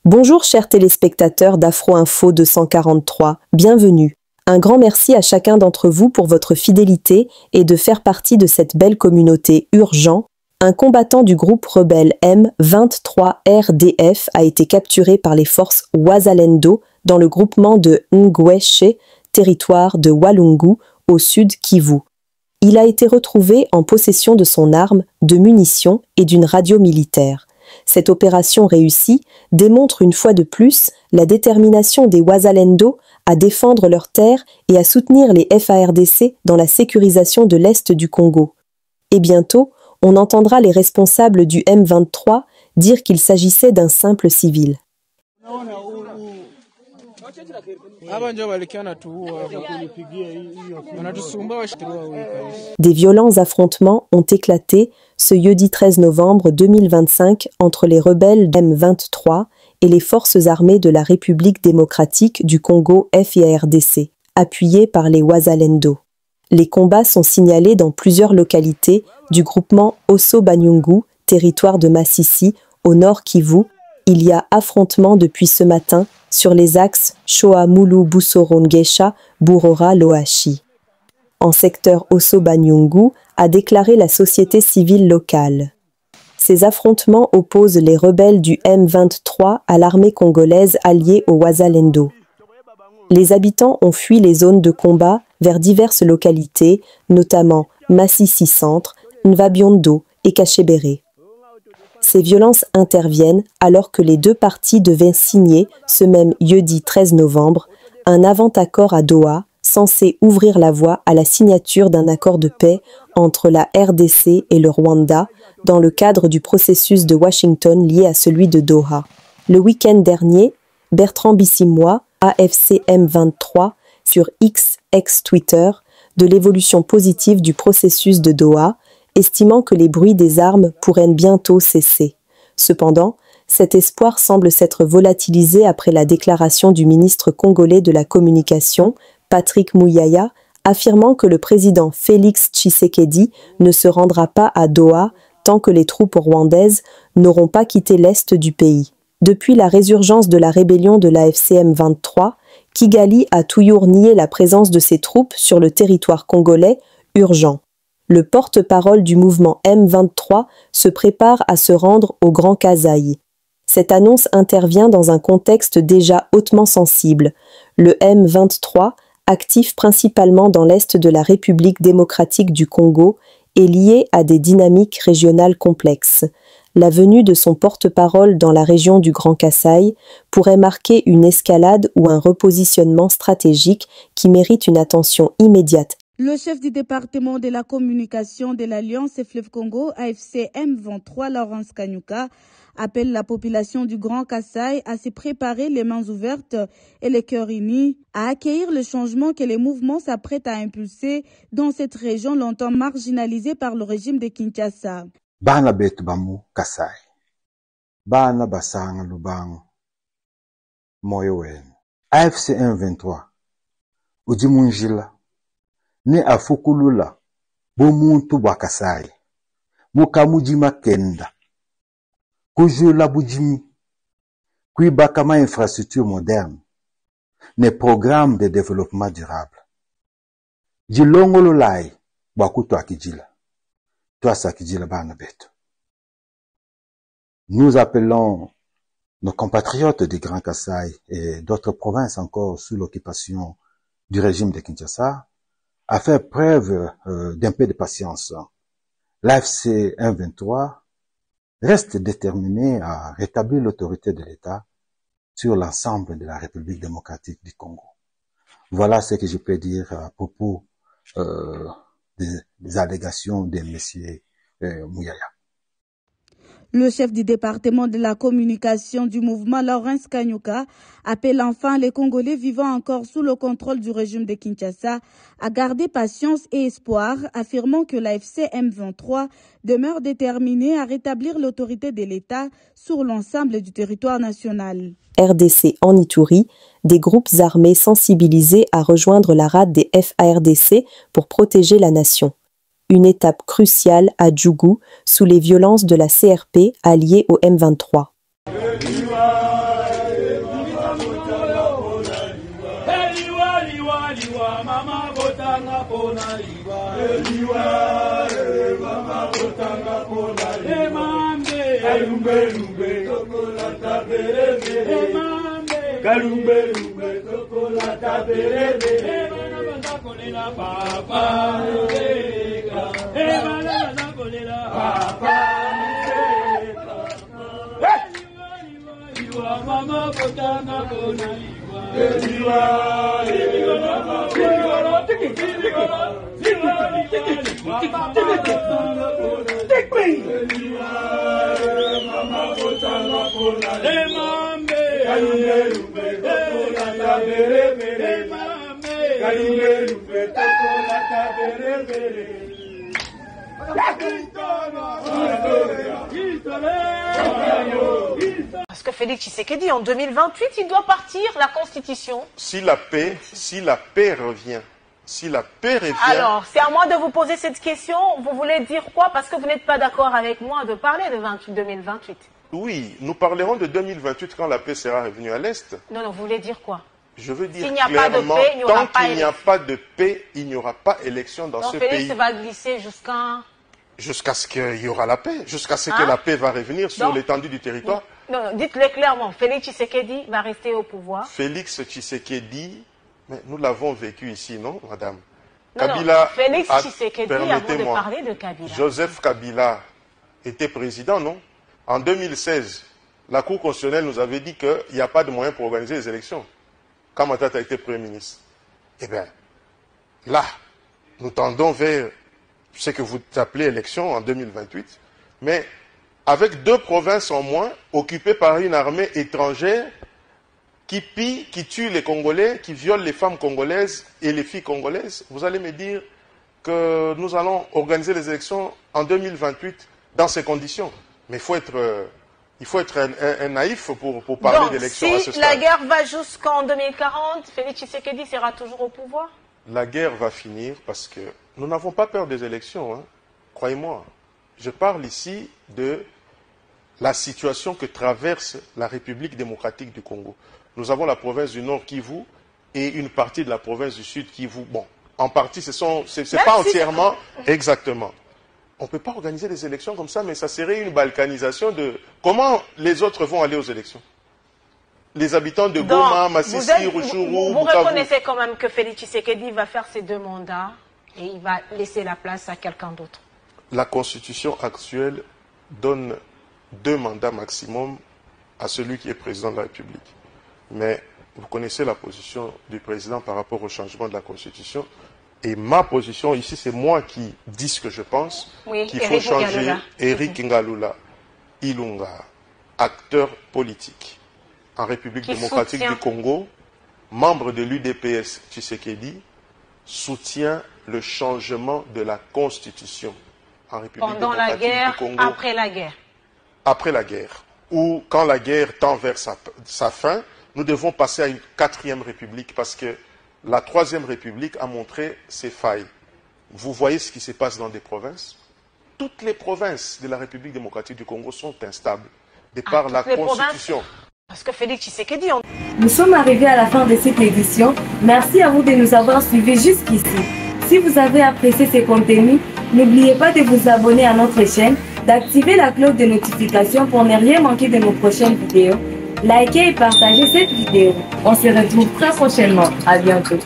Bonjour chers téléspectateurs d'Afro Info 243, bienvenue. Un grand merci à chacun d'entre vous pour votre fidélité et de faire partie de cette belle communauté urgent. Un combattant du groupe rebelle M23 RDF a été capturé par les forces Wazalendo dans le groupement de Ngweshe, territoire de Walungu, au sud Kivu. Il a été retrouvé en possession de son arme, de munitions et d'une radio militaire. Cette opération réussie démontre une fois de plus la détermination des Wazalendo à défendre leurs terres et à soutenir les FARDC dans la sécurisation de l'Est du Congo. Et bientôt, on entendra les responsables du M23 dire qu'il s'agissait d'un simple civil. Des violents affrontements ont éclaté ce jeudi 13 novembre 2025 entre les rebelles M23 et les forces armées de la République démocratique du Congo FARDC, appuyées par les Wazalendo. Les combats sont signalés dans plusieurs localités du groupement Osso-Banyungu, territoire de Masisi, au nord Kivu. Il y a affrontements depuis ce matin sur les axes Shoamulu-Busorongesha-Burora-Loashi. En secteur Osso-Banyungu, a déclaré la société civile locale. Ces affrontements opposent les rebelles du M23 à l'armée congolaise alliée aux Wazalendo. Les habitants ont fui les zones de combat vers diverses localités, notamment Masisi Centre, Nvabiondo et Kachebere. Ces violences interviennent alors que les deux parties devaient signer, ce même jeudi 13 novembre, un avant-accord à Doha, censé ouvrir la voie à la signature d'un accord de paix entre la RDC et le Rwanda, dans le cadre du processus de Washington lié à celui de Doha. Le week-end dernier, Bertrand Bisimwa, AFC M23, sur X, ex-Twitter, de l'évolution positive du processus de Doha, estimant que les bruits des armes pourraient bientôt cesser. Cependant, cet espoir semble s'être volatilisé après la déclaration du ministre congolais de la Communication, Patrick Muyaya, affirmant que le président Félix Tshisekedi ne se rendra pas à Doha tant que les troupes rwandaises n'auront pas quitté l'est du pays. Depuis la résurgence de la rébellion de l'AFC M23, Kigali a toujours nié la présence de ses troupes sur le territoire congolais urgent. Le porte-parole du mouvement M23 se prépare à se rendre au Grand Kasaï. Cette annonce intervient dans un contexte déjà hautement sensible. Le M23, actif principalement dans l'est de la République démocratique du Congo, est lié à des dynamiques régionales complexes. La venue de son porte-parole dans la région du Grand Kasaï pourrait marquer une escalade ou un repositionnement stratégique qui mérite une attention immédiate. Le chef du département de la communication de l'Alliance Fleuve Congo, AFC M23, Laurence Kanyuka, appelle la population du Grand Kasaï à se préparer les mains ouvertes et les cœurs unis, à accueillir le changement que les mouvements s'apprêtent à impulser dans cette région longtemps marginalisée par le régime de Kinshasa. Bana betu bamu Kasaï, bana basanga lubango, moyo wenu. AFC M23, ujimunjila, ne afukulula, bomuntu bwa Kasaï, mukamujima kenda. Kujula bujimi, kuibakama infrastructure moderne, ne programme de développement durable. Jilongolo lai, bakuto akijila. Toi sakijila bana betu. Nous appelons nos compatriotes du Grand Kasaï et d'autres provinces encore sous l'occupation du régime de Kinshasa à faire preuve d'un peu de patience. L'AFC M23 reste déterminé à rétablir l'autorité de l'État sur l'ensemble de la République démocratique du Congo. Voilà ce que je peux dire à propos des allégations de M. Muyaya. Le chef du département de la communication du mouvement, Laurence Kanyuka, appelle enfin les Congolais vivant encore sous le contrôle du régime de Kinshasa à garder patience et espoir, affirmant que l'AFC M23 demeure déterminée à rétablir l'autorité de l'État sur l'ensemble du territoire national. RDC en Ituri, des groupes armés sensibilisés à rejoindre la rade des FARDC pour protéger la nation. Une étape cruciale à Djougou sous les violences de la CRP alliée au M23. Parce que Félix Tshisekedi, en 2028, il doit partir, la Constitution. Si la paix revient, si la paix revient... Alors, c'est à moi de vous poser cette question. Vous voulez dire quoi? Parce que vous n'êtes pas d'accord avec moi de parler de 2028. Oui, nous parlerons de 2028 quand la paix sera revenue à l'Est. Non, vous voulez dire quoi? Je veux dire S'il n'y a clairement, pas de paix, il n'y aura tant qu'il n'y a pas de paix, il n'y aura pas élection dans ce Félix pays. va glisser jusqu'à ce qu'il y aura la paix, jusqu'à ce que la paix va revenir sur l'étendue du territoire. Non, dites-le clairement. Félix Tshisekedi va rester au pouvoir. Félix Tshisekedi, mais nous l'avons vécu ici, non, madame? Non, Kabila, Félix Tshisekedi, avant de parler de Kabila. Joseph Kabila était président, non? En 2016, la Cour constitutionnelle nous avait dit qu'il n'y a pas de moyens pour organiser les élections. Quand Matata a été Premier ministre. Eh bien, là, nous tendons vers ce que vous appelez élection en 2028, mais avec 2 provinces en moins, occupées par une armée étrangère qui pille, qui tue les Congolais, qui viole les femmes congolaises et les filles congolaises, vous allez me dire que nous allons organiser les élections en 2028 dans ces conditions. Mais il faut être un naïf pour parler d'élections à ce stade. Si la guerre va jusqu'en 2040, Félix Tshisekedi sera toujours au pouvoir? La guerre va finir parce que nous n'avons pas peur des élections, hein. Croyez-moi. Je parle ici de la situation que traverse la République démocratique du Congo. Nous avons la province du Nord Kivu et une partie de la province du Sud Kivu. Bon, en partie, c'est pas entièrement exactement. On ne peut pas organiser des élections comme ça, mais ça serait une balkanisation de... Comment les autres vont aller aux élections? Les habitants de Goma, Massissi, Ruchuru, vous reconnaissez quand même que Félix Tshisekedi va faire ses 2 mandats et il va laisser la place à quelqu'un d'autre? La Constitution actuelle donne 2 mandats maximum à celui qui est président de la République. Mais vous connaissez la position du président par rapport au changement de la Constitution. Et ma position ici, c'est moi qui dis ce que je pense, qu'il faut changer Eric Ngalula Ilunga, acteur politique en République démocratique du Congo, membre de l'UDPS Tshisekedi, soutient le changement de la Constitution en République démocratique du Congo. Après la guerre? Après la guerre. Ou quand la guerre tend vers sa fin, nous devons passer à une 4e République parce que la 3e République a montré ses failles. Vous voyez ce qui se passe dans des provinces? Toutes les provinces de la République démocratique du Congo sont instables, de par la Constitution. Parce que Félix Tshisekedi... Nous sommes arrivés à la fin de cette édition. Merci à vous de nous avoir suivis jusqu'ici. Si vous avez apprécié ces contenus, n'oubliez pas de vous abonner à notre chaîne, d'activer la cloche de notification pour ne rien manquer de nos prochaines vidéos. Likez et partagez cette vidéo. On se retrouve très prochainement. À bientôt.